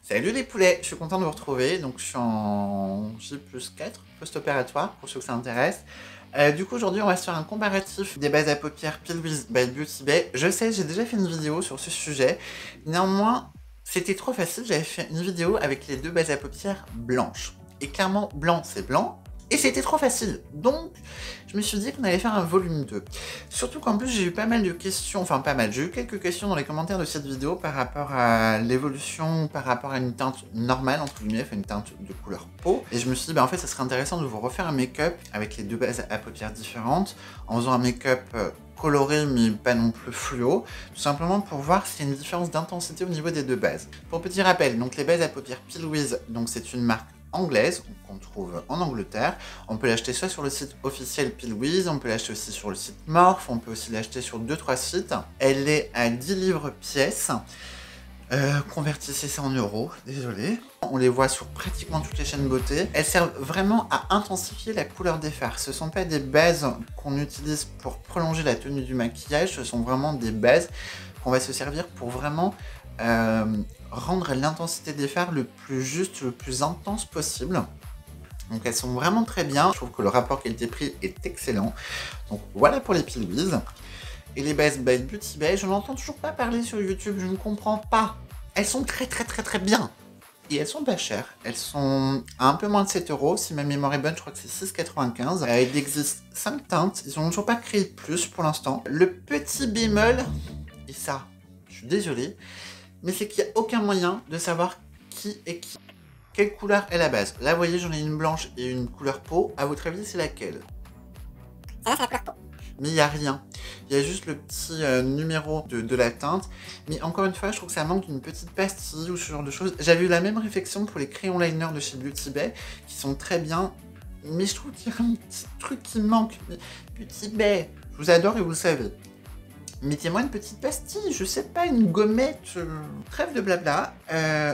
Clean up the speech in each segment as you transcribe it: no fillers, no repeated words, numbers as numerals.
Salut les poulets, je suis content de vous retrouver. Donc je suis en J+4 post-opératoire pour ceux que ça intéresse. Du coup aujourd'hui on va se faire un comparatif des bases à paupières Peel With by Beauty Bay. Je sais, j'ai déjà fait une vidéo sur ce sujet. Néanmoins, c'était trop facile, j'avais fait une vidéo avec les deux bases à paupières blanches. Et clairement, blanc c'est blanc. Et c'était trop facile, donc je me suis dit qu'on allait faire un volume 2. Surtout qu'en plus j'ai eu pas mal de questions, enfin pas mal, j'ai eu quelques questions dans les commentaires de cette vidéo par rapport à l'évolution, par rapport à une teinte normale, entre guillemets, une teinte de couleur peau. Et je me suis dit, en fait ça serait intéressant de vous refaire un make-up avec les deux bases à paupières différentes, en faisant un make-up coloré mais pas non plus fluo, tout simplement pour voir s'il y a une différence d'intensité au niveau des deux bases. Pour petit rappel, donc les bases à paupières Peel With, donc c'est une marque anglaise qu'on trouve en Angleterre. On peut l'acheter soit sur le site officiel Peel With, on peut l'acheter aussi sur le site Morphe, on peut aussi l'acheter sur 2-3 sites. Elle est à 10 livres pièce. Convertissez ça en euros, désolé. On les voit sur pratiquement toutes les chaînes beauté. Elles servent vraiment à intensifier la couleur des fards. Ce ne sont pas des bases qu'on utilise pour prolonger la tenue du maquillage, ce sont vraiment des bases qu'on va se servir pour vraiment rendre l'intensité des fards le plus juste, le plus intense possible. Donc elles sont vraiment très bien. Je trouve que le rapport qualité-prix est excellent. Donc voilà pour les Peel With. Et les bases by Beauty Bay, je n'entends toujours pas parler sur YouTube, je ne comprends pas. Elles sont très bien. Et elles sont pas chères. Elles sont à un peu moins de 7 €. Si ma mémoire est bonne, je crois que c'est 6,95 €. Il existe 5 teintes. Ils n'ont toujours pas créé plus pour l'instant. Le petit bémol, et ça, je suis désolé, mais c'est qu'il n'y a aucun moyen de savoir qui est qui. Quelle couleur est la base? Là, vous voyez, j'en ai une blanche et une couleur peau. À votre avis, c'est laquelle? Ça, c'est la couleur peau. Mais il n'y a rien. Il y a juste le petit numéro de la teinte. Mais encore une fois, je trouve que ça manque d'une petite pastille ou ce genre de choses. J'avais eu la même réflexion pour les crayons liner de chez Beauty Bay, qui sont très bien. Mais je trouve qu'il y a un petit truc qui manque. Mais Beauty Bay, je vous adore et vous le savez. Mettez-moi une petite pastille, je sais pas, une gommette. Trêve de blabla.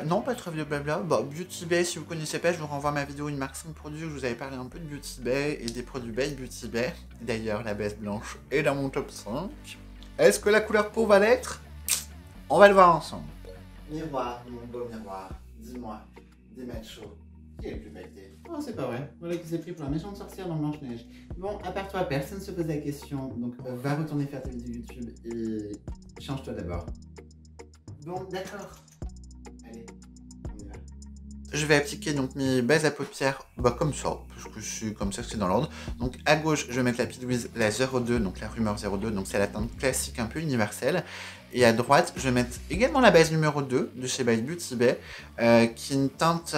Non, pas trêve de blabla. Bon, Beauty Bay, si vous connaissez pas, je vous renvoie à ma vidéo Une marque sans produit où je vous avais parlé un peu de Beauty Bay et des produits Bay Beauty Bay. D'ailleurs, la base blanche est dans mon top 5. Est-ce que la couleur peau va l'être? On va le voir ensemble. Miroir, mon beau miroir, dis-moi, des machos. Qui est le plus bêté? Oh, c'est pas vrai. Voilà qui s'est pris pour la méchante sorcière dans Blanche-Neige. Bon, à part toi, personne ne se pose la question. Donc, va retourner faire tes vidéos YouTube et change-toi d'abord. Bon, d'accord. Allez, on y va. Je vais appliquer donc mes bases à paupières comme ça, parce que je suis comme ça, c'est dans l'ordre. Donc, à gauche, je vais mettre la Peel With, la 02, donc la rumeur 02, donc c'est la teinte classique un peu universelle. Et à droite, je vais mettre également la base numéro 2 de chez By Beauty Bay, qui est une teinte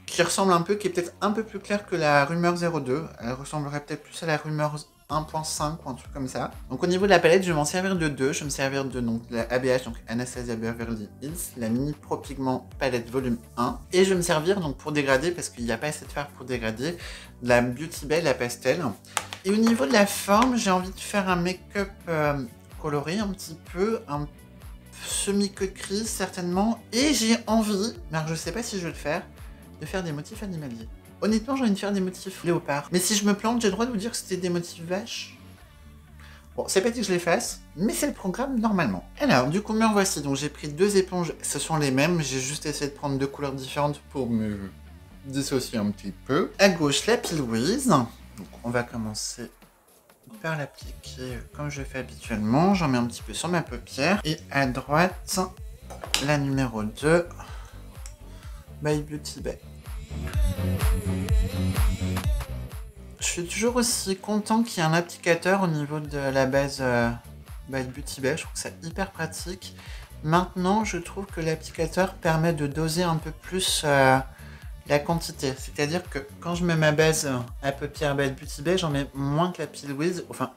qui ressemble un peu, qui est peut-être un peu plus claire que la rumeur 02. Elle ressemblerait peut-être plus à la rumeur 1.5 ou un truc comme ça. Donc au niveau de la palette, je vais m'en servir de deux. Je vais me servir de donc, la ABH, donc Anastasia Beverly Hills, la Mini Pro Pigment Palette Volume 1. Et je vais me servir donc pour dégrader, parce qu'il n'y a pas assez de fard pour dégrader, de la Beauty Bay, la pastel. Et au niveau de la forme, j'ai envie de faire un make-up coloré un petit peu, un semi-queue de crise certainement. Et j'ai envie, mais je sais pas si je vais le faire, de faire des motifs animaliers. Honnêtement, j'ai envie de faire des motifs léopard. Mais si je me plante, j'ai le droit de vous dire que c'était des motifs vaches. Bon, c'est pas dit que je les fasse, mais c'est le programme normalement. Alors, du coup, me voici. Donc, j'ai pris deux éponges, ce sont les mêmes. J'ai juste essayé de prendre deux couleurs différentes pour me dissocier un petit peu. À gauche, la Peel With. Donc, on va commencer par l'appliquer comme je fais habituellement. J'en mets un petit peu sur ma paupière. Et à droite, la numéro 2, By Beauty Bay. Je suis toujours aussi content qu'il y ait un applicateur au niveau de la base By Beauty Bay. Je trouve que c'est hyper pratique. Maintenant, je trouve que l'applicateur permet de doser un peu plus la quantité. C'est-à-dire que quand je mets ma base à paupières By Beauty Bay, j'en mets moins que la Peel With. Enfin,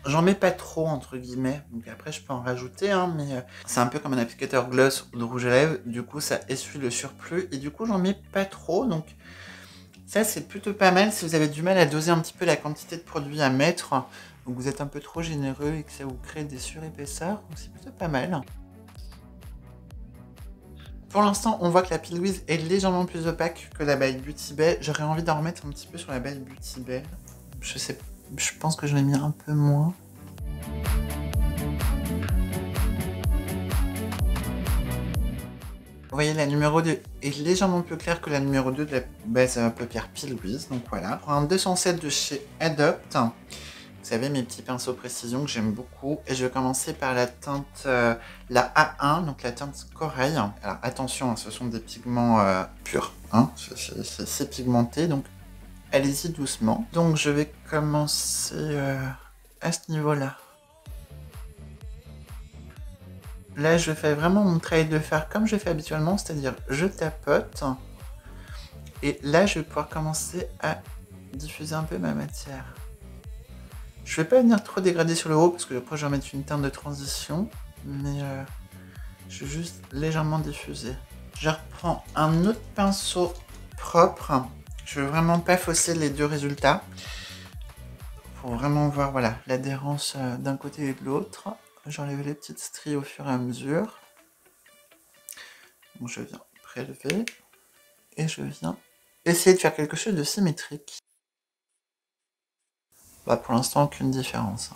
j'en mets pas trop, entre guillemets. Donc après, je peux en rajouter, hein, mais c'est un peu comme un applicateur gloss ou de rouge à lèvres. Du coup, ça essuie le surplus. Et du coup, j'en mets pas trop. Donc ça, c'est plutôt pas mal si vous avez du mal à doser un petit peu la quantité de produit à mettre. Donc vous êtes un peu trop généreux et que ça vous crée des surépaisseurs. Donc c'est plutôt pas mal. Pour l'instant, on voit que la Peel With est légèrement plus opaque que la By Beauty Bay. J'aurais envie d'en remettre un petit peu sur la By Beauty Bay. Je pense que je l'ai mis un peu moins. Vous voyez, la numéro 2 est légèrement plus claire que la numéro 2 de la base à paupières P. Louise. Donc voilà. Pour un 207 de chez Adopt. Vous savez, mes petits pinceaux précision que j'aime beaucoup. Et je vais commencer par la teinte, la A1, donc la teinte corail. Alors attention, ce sont des pigments purs. Hein, c'est pigmenté, donc allez-y doucement. Donc je vais commencer à ce niveau-là. Là, je fais vraiment mon travail de faire comme je fais habituellement, c'est-à-dire je tapote. Et là, je vais pouvoir commencer à diffuser un peu ma matière. Je vais pas venir trop dégrader sur le haut parce que après je vais mettre une teinte de transition, mais je vais juste légèrement diffuser. Je reprends un autre pinceau propre. Je veux vraiment pas fausser les deux résultats. Pour vraiment voir voilà l'adhérence d'un côté et de l'autre. J'enlève les petites stries au fur et à mesure. Donc je viens prélever et je viens essayer de faire quelque chose de symétrique. Bah pour l'instant aucune différence.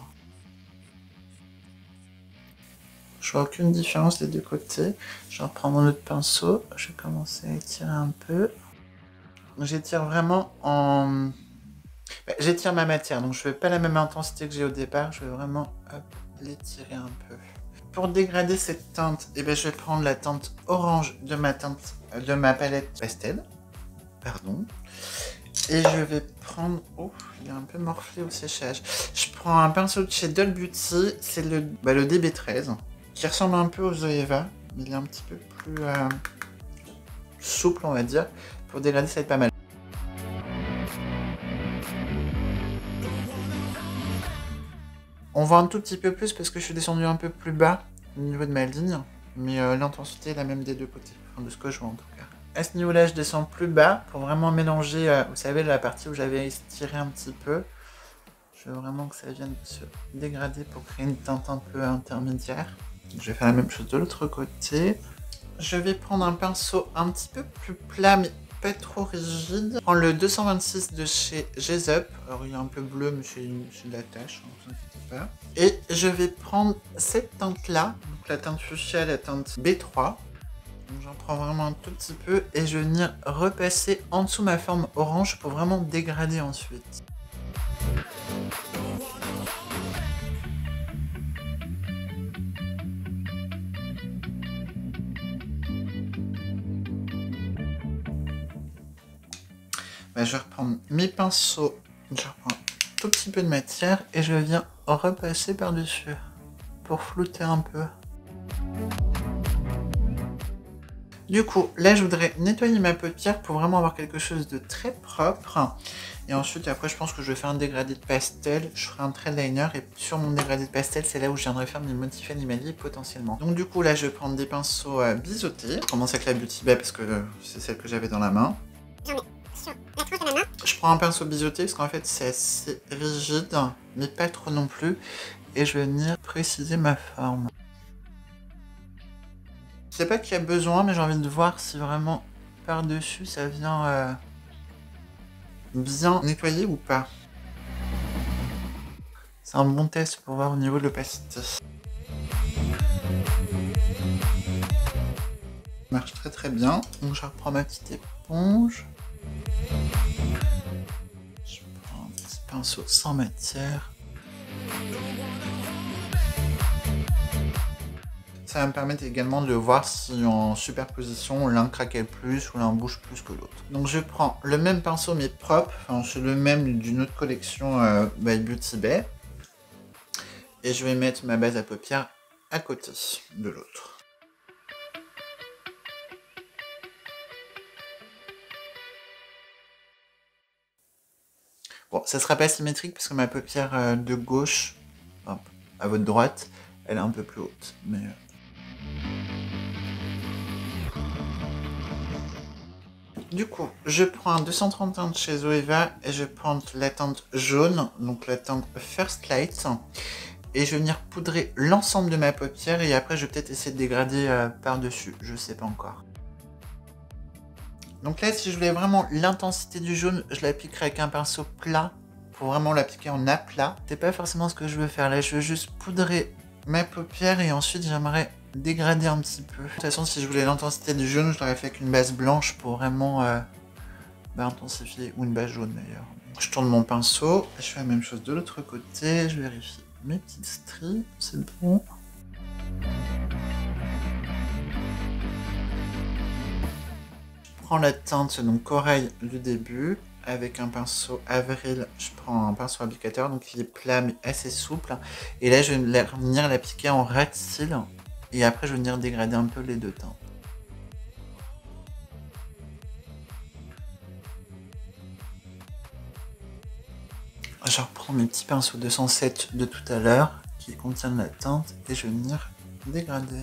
Je vois aucune différence des deux côtés. Je reprends mon autre pinceau. Je vais commencer à étirer un peu. J'étire vraiment en... j'étire ma matière, donc je ne fais pas la même intensité que j'ai au départ. Je vais vraiment l'étirer un peu. Pour dégrader cette teinte, je vais prendre la teinte orange de ma palette pastel. Pardon. Et je vais prendre... Oh, il est un peu morflé au séchage. Je prends un pinceau de chez Doll Beauty. C'est le DB13. Qui ressemble un peu au Zoeva. Mais il est un petit peu plus souple, on va dire. Pour dégrader, ça va être pas mal. On voit un tout petit peu plus parce que je suis descendu un peu plus bas au niveau de ma ligne. Mais l'intensité est la même des deux côtés. Enfin, de ce que je vois en tout cas. À ce niveau-là, je descends plus bas pour vraiment mélanger, vous savez, la partie où j'avais estiré un petit peu. Je veux vraiment que ça vienne se dégrader pour créer une teinte un peu intermédiaire. Je vais faire la même chose de l'autre côté. Je vais prendre un pinceau un petit peu plus plat, mais pas trop rigide. Je prends le 226 de chez Gezup. Alors, il est un peu bleu, mais c'est de la tache, ne vous inquiétez pas. Et je vais prendre cette teinte-là, donc la teinte fuchsia, la teinte B3. J'en prends vraiment un tout petit peu et je vais venir repasser en dessous ma forme orange pour vraiment dégrader ensuite. Je vais reprendre mes pinceaux, je reprends un tout petit peu de matière et je viens repasser par-dessus pour flouter un peu. Du coup, là, je voudrais nettoyer ma paupière pour vraiment avoir quelque chose de très propre. Et ensuite, après, je pense que je vais faire un dégradé de pastel. Je ferai un trait liner et sur mon dégradé de pastel, c'est là où je viendrai faire mes motifs animaliers potentiellement. Donc du coup, là, je vais prendre des pinceaux biseautés. Je commence avec la Beauty Bay parce que c'est celle que j'avais dans la main. J'en ai sur la tranche de ma main. Je prends un pinceau biseauté parce qu'en fait, c'est assez rigide, mais pas trop non plus. Et je vais venir préciser ma forme. Je sais pas qu'il y a besoin, mais j'ai envie de voir si vraiment par-dessus ça vient bien nettoyer ou pas. C'est un bon test pour voir au niveau de l'opacité. Ça marche très très bien. Donc je reprends ma petite éponge. Je prends un petit pinceau sans matière. Ça va me permettre également de voir si en superposition l'un craquait plus ou l'un bouge plus que l'autre. Donc je prends le même pinceau mais propre, enfin c'est le même d'une autre collection by Beauty Bay. Et je vais mettre ma base à paupières à côté de l'autre. Bon, ça sera pas symétrique parce que ma paupière de gauche, hop, à votre droite, elle est un peu plus haute. Mais du coup, je prends un 231 de chez Zoeva et je prends la teinte jaune, donc la teinte First Light. Et je vais venir poudrer l'ensemble de ma paupière et après je vais peut-être essayer de dégrader par-dessus, je sais pas encore. Donc là, si je voulais vraiment l'intensité du jaune, je l'appliquerai avec un pinceau plat pour vraiment l'appliquer en aplat. C'est pas forcément ce que je veux faire là, je veux juste poudrer ma paupière et ensuite j'aimerais dégrader un petit peu. De toute façon, si je voulais l'intensité du jaune, je l'aurais fait avec une base blanche pour vraiment intensifier, ou une base jaune d'ailleurs. Je tourne mon pinceau, je fais la même chose de l'autre côté, je vérifie mes petites stries, c'est bon. Je prends la teinte, donc corail du début, avec un pinceau Avril, je prends un pinceau applicateur, donc il est plat mais assez souple. Et là, je vais venir l'appliquer en ras de cils, et après je vais venir dégrader un peu les deux teintes. Je reprends mes petits pinceaux 207 de tout à l'heure, qui contiennent la teinte, et je vais venir dégrader.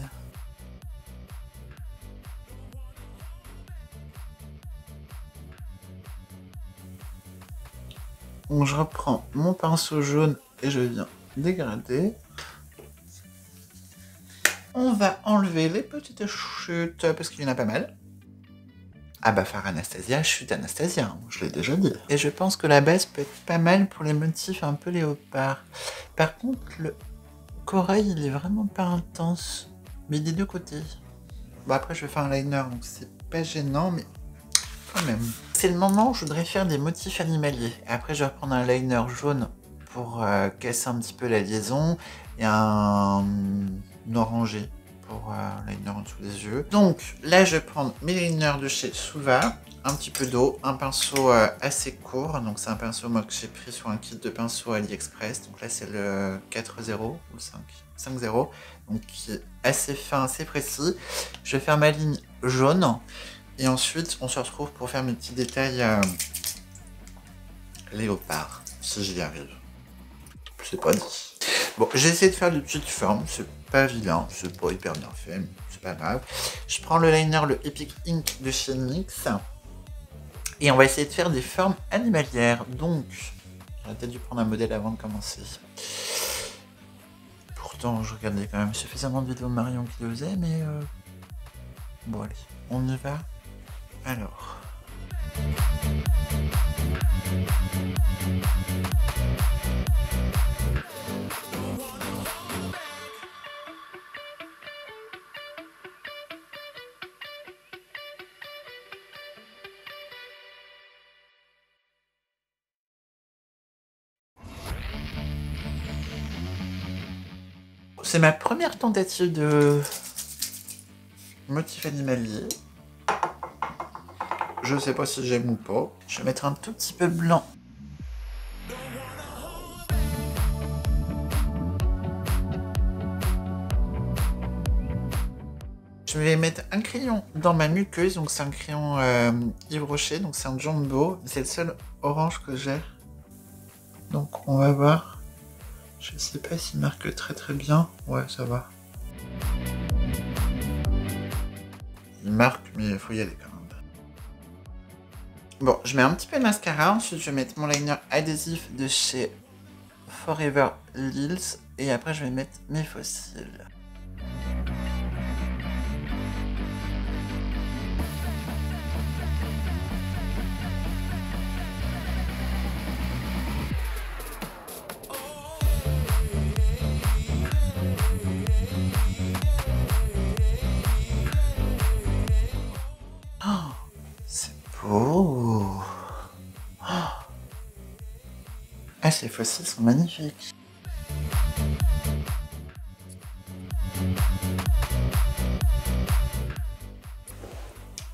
Donc je reprends mon pinceau jaune et je viens dégrader. On va enlever les petites chutes, parce qu'il y en a pas mal. Ah bah faire Anastasia, chute Anastasia, hein, je l'ai déjà dit. Et je pense que la base peut être pas mal pour les motifs un peu léopard. Par contre, le corail, il est vraiment pas intense, mais des deux côtés. Bon après je vais faire un liner, donc c'est pas gênant, mais quand même. C'est le moment où je voudrais faire des motifs animaliers. Après je vais reprendre un liner jaune pour casser un petit peu la liaison, et un orangé pour liner en dessous des yeux. Donc là je vais prendre mes liners de chez Suva, un petit peu d'eau, un pinceau assez court, donc c'est un pinceau moi que j'ai pris sur un kit de pinceaux AliExpress, donc là c'est le 4.0 ou le 5.0, donc qui est assez fin, assez précis. Je vais faire ma ligne jaune, et ensuite on se retrouve pour faire mes petits détails léopard, si j'y arrive. C'est pas dit. Bon, j'ai essayé de faire des petites formes, c'est pas vilain, c'est pas hyper bien fait, mais c'est pas grave. Je prends le liner, le Epic Ink de chez NYX, et on va essayer de faire des formes animalières. Donc, j'aurais peut-être dû prendre un modèle avant de commencer. Pourtant, je regardais quand même suffisamment de vidéos de Marion qui le faisait, mais bon allez, on y va. Alors... C'est ma première tentative de motif animalier. Je sais pas si j'aime ou pas. Je vais mettre un tout petit peu de blanc. Je vais mettre un crayon dans ma muqueuse, donc c'est un crayon Yves Rocher, donc c'est un jumbo. C'est le seul orange que j'ai. Donc on va voir. Je sais pas s'il marque très bien. Ouais, ça va. Il marque, mais il faut y aller quand même. Bon, je mets un petit peu de mascara. Ensuite, je vais mettre mon liner adhésif de chez Forever Lils. Et après, je vais mettre mes fossiles. Oh. Ah, ces fossiles sont magnifiques.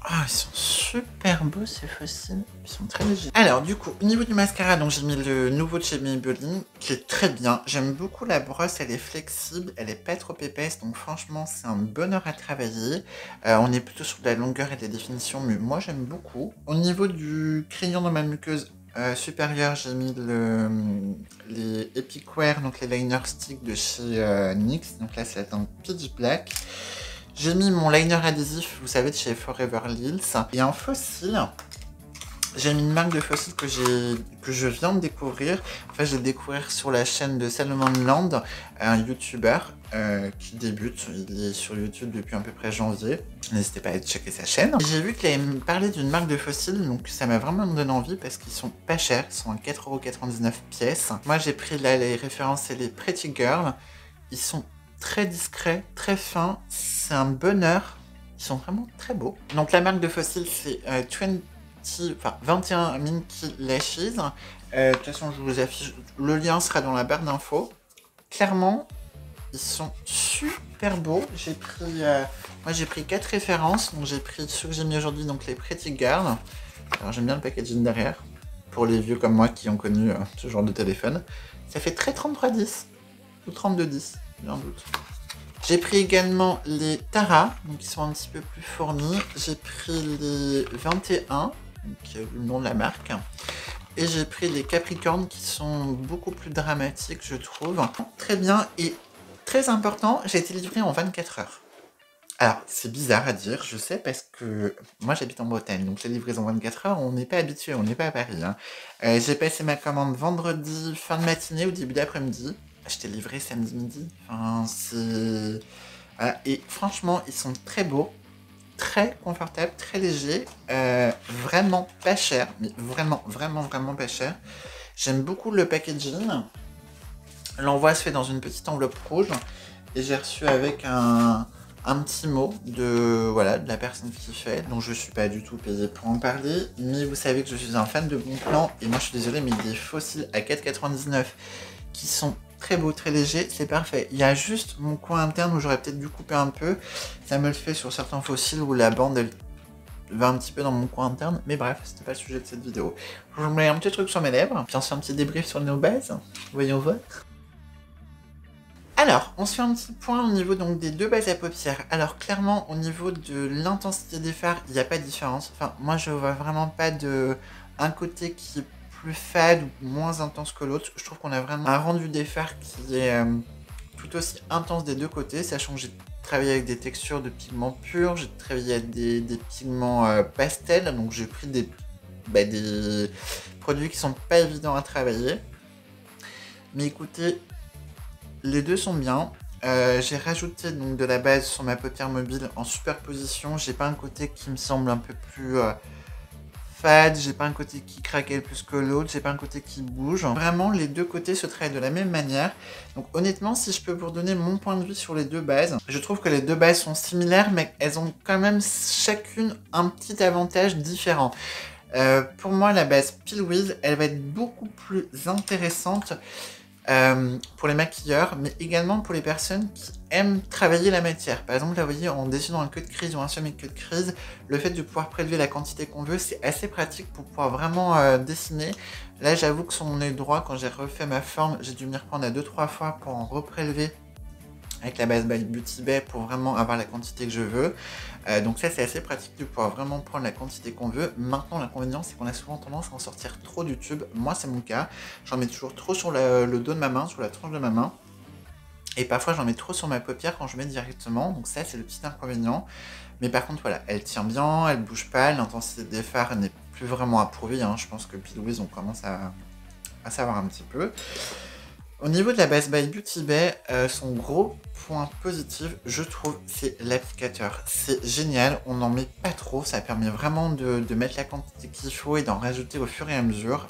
Ah, ils sont super beaux ces fossiles. Ils sont très légers. Alors, du coup, au niveau du mascara, donc j'ai mis le nouveau de chez Maybelline, qui est très bien. J'aime beaucoup la brosse, elle est flexible, elle est pas trop épaisse, donc franchement, c'est un bonheur à travailler. On est plutôt sur de la longueur et de la définition, mais moi j'aime beaucoup. Au niveau du crayon dans ma muqueuse supérieure, j'ai mis les Epic Wear, donc les liner sticks de chez NYX. Donc là, c'est la teinte Pitch Black. J'ai mis mon liner adhésif, vous savez, de chez Forever Lils. Et en fossile, j'ai mis une marque de fossiles que je viens de découvrir. En fait, je l'ai découvert sur la chaîne de Salomon Land, un YouTuber qui débute. Il est sur YouTube depuis à peu près janvier. N'hésitez pas à aller checker sa chaîne. J'ai vu qu'il avait parlé d'une marque de fossiles, donc ça m'a vraiment donné envie parce qu'ils sont pas chers. Ils sont à 4,99 € pièce. Moi, j'ai pris là les références, c'est les Pretty Girl. Ils sont très discret, très fin. C'est un bonheur. Ils sont vraiment très beaux. Donc la marque de Fossil, c'est 21 Minky Lashes. De toute façon, je vous affiche. Le lien sera dans la barre d'infos. Clairement, ils sont super beaux. J'ai pris, moi j'ai pris 4 références. Donc j'ai pris ceux que j'ai mis aujourd'hui, donc les Pretty Girl. Alors j'aime bien le packaging derrière. Pour les vieux comme moi qui ont connu ce genre de téléphone. Ça fait très 3310 ou 3210, j'ai un doute. J'ai pris également les Tara, donc qui sont un petit peu plus fournis. J'ai pris les 21, donc le nom de la marque. Et j'ai pris les Capricorn qui sont beaucoup plus dramatiques, je trouve. Très bien et très important, j'ai été livré en 24 heures. Alors, c'est bizarre à dire, je sais, parce que moi j'habite en Bretagne, donc les livraisons 24 heures, on n'est pas habitué, on n'est pas à Paris. Hein. J'ai passé ma commande vendredi fin de matinée ou début d'après-midi. J'étais livré samedi midi. Enfin, c'est... Voilà. Et franchement, ils sont très beaux, très confortables, très légers, vraiment pas chers, mais vraiment, vraiment, vraiment pas chers. J'aime beaucoup le packaging. L'envoi se fait dans une petite enveloppe rouge et j'ai reçu avec un petit mot de, voilà, de la personne qui fait, donc je suis pas du tout payé pour en parler, mais vous savez que je suis un fan de Bonplan, et moi je suis désolée, mais des fossiles à 4,99 qui sont très beaux, très légers, c'est parfait. Il y a juste mon coin interne où j'aurais peut-être dû couper un peu, ça me le fait sur certains fossiles où la bande elle va un petit peu dans mon coin interne, mais bref, c'était pas le sujet de cette vidéo. Je vous mets un petit truc sur mes lèvres, puis on se fait un petit débrief sur nos bases, voyons voir. Alors, on se fait un petit point au niveau donc des deux bases à paupières. Alors clairement, au niveau de l'intensité des fards, il n'y a pas de différence. Enfin, moi je vois vraiment pas de un côté qui est plus fade ou moins intense que l'autre. Je trouve qu'on a vraiment un rendu des fards qui est tout aussi intense des deux côtés, sachant que j'ai travaillé avec des textures de pigments purs, j'ai travaillé avec des pigments pastels, donc j'ai pris des produits qui sont pas évidents à travailler. Mais écoutez, les deux sont bien. J'ai rajouté donc de la base sur ma paupière mobile en superposition. J'ai pas un côté qui me semble un peu plus fade, j'ai pas un côté qui craquait plus que l'autre, j'ai pas un côté qui bouge. Vraiment, les deux côtés se travaillent de la même manière. Donc honnêtement, si je peux vous redonner mon point de vue sur les deux bases, je trouve que les deux bases sont similaires, mais elles ont quand même chacune un petit avantage différent. Pour moi, la base Peel With, elle va être beaucoup plus intéressante pour les maquilleurs, mais également pour les personnes qui aiment travailler la matière. Par exemple, là, vous voyez, en dessinant un queue de crise ou un semi-queue de crise, le fait de pouvoir prélever la quantité qu'on veut, c'est assez pratique pour pouvoir vraiment dessiner. Là, j'avoue que sur mon œil droit, quand j'ai refait ma forme, j'ai dû m'y reprendre à 2-3 fois pour en reprélever avec la base by Beauty Bay pour vraiment avoir la quantité que je veux. Donc ça c'est assez pratique de pouvoir vraiment prendre la quantité qu'on veut. Maintenant l'inconvénient c'est qu'on a souvent tendance à en sortir trop du tube. Moi c'est mon cas. J'en mets toujours trop sur le dos de ma main, sur la tranche de ma main. Et parfois j'en mets trop sur ma paupière quand je mets directement. Donc ça c'est le petit inconvénient. Mais par contre voilà, elle tient bien, elle bouge pas. L'intensité des fards n'est plus vraiment approuvée. Hein. Je pense que Peel With on commence à savoir un petit peu. Au niveau de la base by Beauty Bay, son gros point positif, je trouve, c'est l'applicateur. C'est génial, on n'en met pas trop, ça permet vraiment de mettre la quantité qu'il faut et d'en rajouter au fur et à mesure.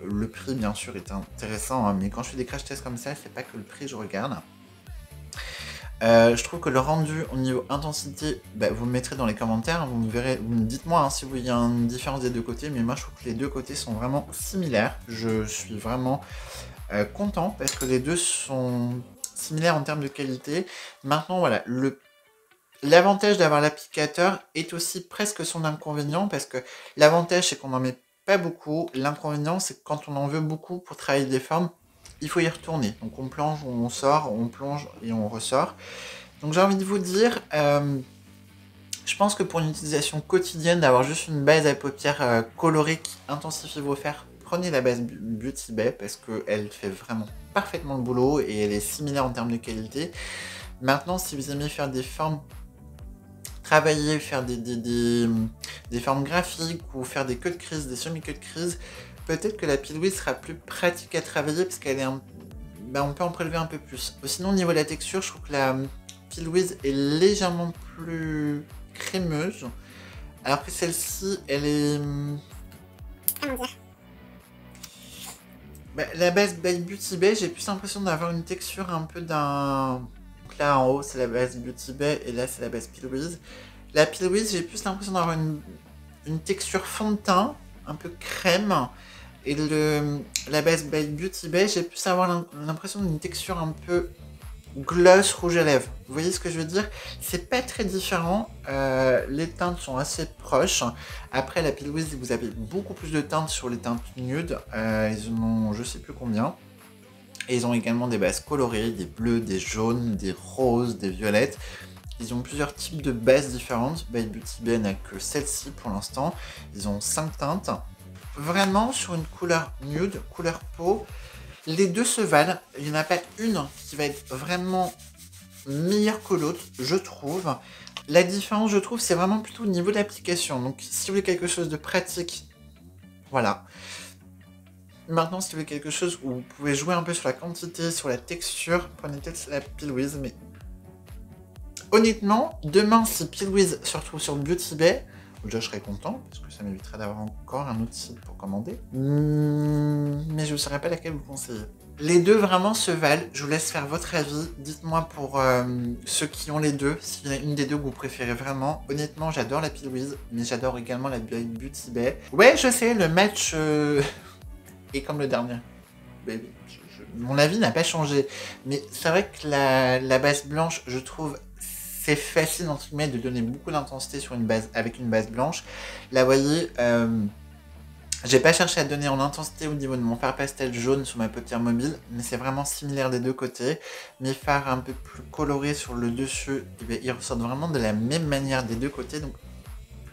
Le prix, bien sûr, est intéressant, hein, mais quand je fais des crash tests comme ça, c'est pas que le prix je regarde. Je trouve que le rendu au niveau intensité, vous le mettrez dans les commentaires, vous me verrez, dites-moi si vous voyez une différence des deux côtés, mais moi je trouve que les deux côtés sont vraiment similaires. Je suis vraiment content parce que les deux sont similaires en termes de qualité. Maintenant voilà, l'avantage d'avoir l'applicateur est aussi presque son inconvénient parce que l'avantage c'est qu'on n'en met pas beaucoup, l'inconvénient c'est que quand on en veut beaucoup pour travailler des formes, il faut y retourner. Donc on plonge, on sort, on plonge et on ressort. Donc j'ai envie de vous dire, je pense que pour une utilisation quotidienne, d'avoir juste une base à paupières colorée qui intensifie vos fards, prenez la base Beauty Bay parce qu'elle fait vraiment parfaitement le boulot et elle est similaire en termes de qualité. Maintenant, si vous aimez faire des formes, travailler, faire des formes graphiques ou faire des queues de crise, des semi-queues de crise, peut-être que la Peel With sera plus pratique à travailler parce qu'elle est on peut en prélever un peu plus. Sinon, au niveau de la texture, je trouve que la Peel With est légèrement plus crémeuse, alors que celle-ci, elle est... Comment dire? La base by Beauty Bay, j'ai plus l'impression d'avoir une texture un peu d'un... Donc là en haut c'est la base Beauty Bay et là c'est la base Pilwiz. La Pilwiz, j'ai plus l'impression d'avoir une texture fond de teint, un peu crème. Et la base Beauty Bay, j'ai plus avoir l'impression d'une texture un peu gloss rouge à lèvres. Vous voyez ce que je veux dire? C'est pas très différent. Les teintes sont assez proches. Après la Pilwiz, vous avez beaucoup plus de teintes sur les teintes nudes. Ils en ont je sais plus combien. Et ils ont également des bases colorées, des bleus, des jaunes, des roses, des violettes. Ils ont plusieurs types de bases différentes. By Beauty Bay n'a que celle-ci pour l'instant. Ils ont 5 teintes. Vraiment, sur une couleur nude, couleur peau, les deux se valent. Il n'y en a pas une qui va être vraiment meilleure que l'autre, je trouve. La différence, je trouve, c'est vraiment plutôt au niveau de l'application. Donc, si vous voulez quelque chose de pratique, voilà. Maintenant, si vous voulez quelque chose où vous pouvez jouer un peu sur la quantité, sur la texture, prenez peut-être la Pilwiz, mais honnêtement, demain, si Pilwiz se retrouve sur Beauty Bay, déjà je serais content, parce que ça m'éviterait d'avoir encore un autre site pour commander. Mais je ne saurais pas laquelle vous conseiller. Les deux vraiment se valent, je vous laisse faire votre avis. Dites-moi pour ceux qui ont les deux, s'il y en a une des deux que vous préférez vraiment. Honnêtement, j'adore la Pilwiz, mais j'adore également la Beauty Bay. Ouais, je sais, le match est comme le dernier. Mon avis n'a pas changé, mais c'est vrai que la base blanche, je trouve, c'est facile entre guillemets de donner beaucoup d'intensité sur une base avec une base blanche. Là, vous voyez, j'ai pas cherché à donner en intensité au niveau de mon fard pastel jaune sur ma paupière mobile, mais c'est vraiment similaire des deux côtés. Mes fards un peu plus colorés sur le dessus, eh bien, ils ressortent vraiment de la même manière des deux côtés. Donc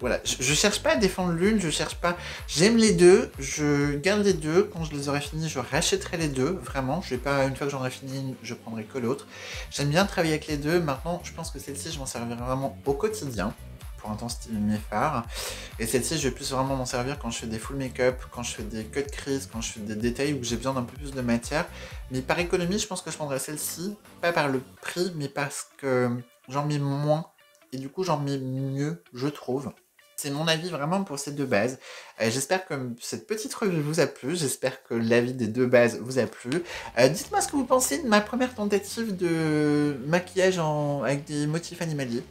voilà, je cherche pas à défendre l'une, je cherche pas. J'aime les deux, je garde les deux. Quand je les aurai finis, je rachèterai les deux. Vraiment, je vais pas, une fois que j'en aurai fini, je prendrai que l'autre. J'aime bien travailler avec les deux. Maintenant, je pense que celle-ci, je m'en servirai vraiment au quotidien pour intensifier mes fards. Et celle-ci, je vais plus vraiment m'en servir quand je fais des full make-up, quand je fais des cut crease, quand je fais des détails où j'ai besoin d'un peu plus de matière. Mais par économie, je pense que je prendrai celle-ci, pas par le prix, mais parce que j'en mets moins. Et du coup, j'en mets mieux, je trouve. C'est mon avis vraiment pour ces deux bases. J'espère que cette petite revue vous a plu. J'espère que l'avis des deux bases vous a plu. Dites-moi ce que vous pensez de ma première tentative de maquillage avec des motifs animaliers.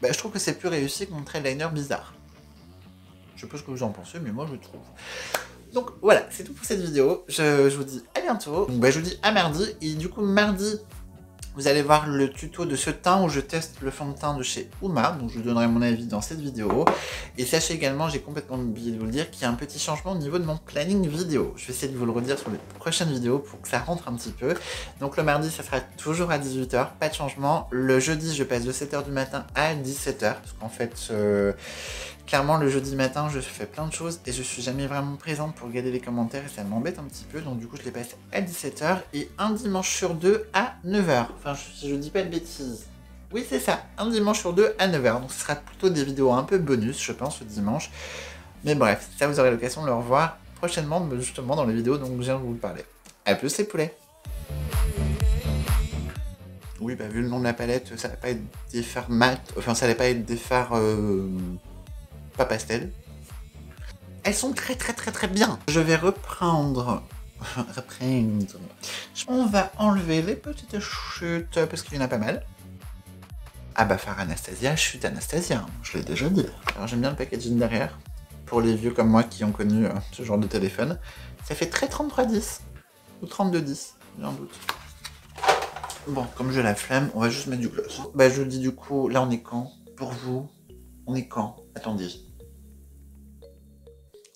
Je trouve que c'est plus réussi que mon trail liner bizarre. Je sais pas ce que vous en pensez, mais moi je trouve. Donc voilà, c'est tout pour cette vidéo. Je vous dis à bientôt. Donc, je vous dis à mardi. Et du coup, mardi, vous allez voir le tuto de ce teint où je teste le fond de teint de chez Uma, donc je vous donnerai mon avis dans cette vidéo. Et sachez également, j'ai complètement oublié de vous le dire, qu'il y a un petit changement au niveau de mon planning vidéo. Je vais essayer de vous le redire sur les prochaines vidéos pour que ça rentre un petit peu. Donc le mardi, ça sera toujours à 18 h, pas de changement. Le jeudi, je passe de 7 h du matin à 17 h, parce qu'en fait, clairement, le jeudi matin, je fais plein de choses et je suis jamais vraiment présente pour regarder les commentaires et ça m'embête un petit peu. Donc du coup, je les passe à 17 h et un dimanche sur deux à 9 h. Enfin, je dis pas de bêtises. Oui, c'est ça, un dimanche sur deux à 9 h. Donc ce sera plutôt des vidéos un peu bonus, je pense, le dimanche. Mais bref, ça vous aurez l'occasion de le revoir prochainement, justement, dans les vidéos dont je viens de vous parler. A plus les poulets. Oui, vu le nom de la palette, ça va pas être des fards mat, enfin ça va pas être des fards pas pastel. Elles sont très bien. Je vais reprendre. On va enlever les petites chutes parce qu'il y en a pas mal. Ah phare Anastasia, chute Anastasia, je l'ai déjà dit. Alors j'aime bien le packaging derrière. Pour les vieux comme moi qui ont connu ce genre de téléphone. Ça fait très 3310 ou 3210, j'ai un doute. Bon, comme j'ai la flemme, on va juste mettre du gloss. Je vous dis du coup, là on est quand? Pour vous, on est quand? Attendez.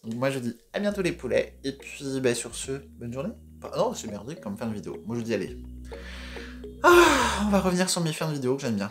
Donc moi je dis à bientôt les poulets, et puis sur ce, bonne journée. Enfin, non, c'est merdique comme fin de vidéo. Moi je dis allez. On va revenir sur mes fins de vidéo que j'aime bien.